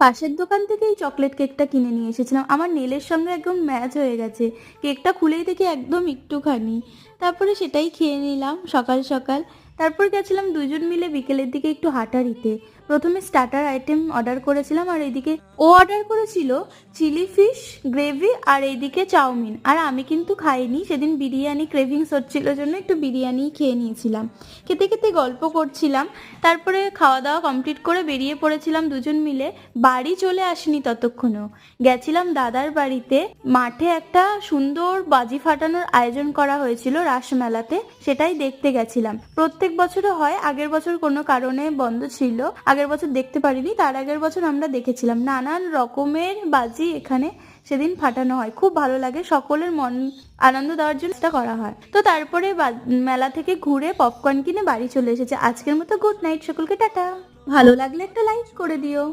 পাশের দোকান থেকে এই চকলেট কেকটা কিনে নিয়ে এসেছিলাম, আমার নেলের সঙ্গে একদম ম্যাচ হয়ে গেছে। কেকটা খুলেই দেখি একদম একটুখানি, তারপরে সেটাই খেয়ে নিলাম সকাল সকাল। তারপর গেছিলাম দুজন মিলে বিকেলের দিকে একটু হাঁটারিতে। প্রথমে স্টার্টার আইটেম অর্ডার করেছিলাম, আর এইদিকে ও অর্ডার করেছিল চিলি ফিশ গ্রেভি, আর এইদিকে চাউমিন। আর আমি কিন্তু খাইনি সেদিন, বিরিয়ানি ক্রেভিংস হচ্ছিল জন্য একটু বিরিয়ানি খেয়ে নিয়েছিলাম। খেতে খেতে গল্প করছিলাম, তারপরে খাওয়া দাওয়া কমপ্লিট করে বেরিয়ে পড়েছিলাম দুজন মিলে। বাড়ি চলে আসিনি ততক্ষণেও, গেছিলাম দাদার বাড়িতে। মাঠে একটা সুন্দর বাজি ফাটানোর আয়োজন করা হয়েছিল রাসমেলাতে, সেটাই দেখতে গেছিলাম। প্রত্যেক বছরও হয়, আগের বছর কোনো কারণে বন্ধ ছিল, আগের বছর দেখতে পারিনি। তার আগের বছর আমরা দেখেছিলাম। নানান রকমের বাজি এখানে সেদিন ফাটানো হয়, খুব ভালো লাগে, সকলের মন আনন্দ দেওয়ার জন্য এটা করা হয়। তো তারপরে মেলা থেকে ঘুরে পপকর্ন কিনে বাড়ি চলে এসেছে। আজকের মতো গুড নাইট, সকলকে টাটা। ভালো লাগলে একটা লাইক করে দিও।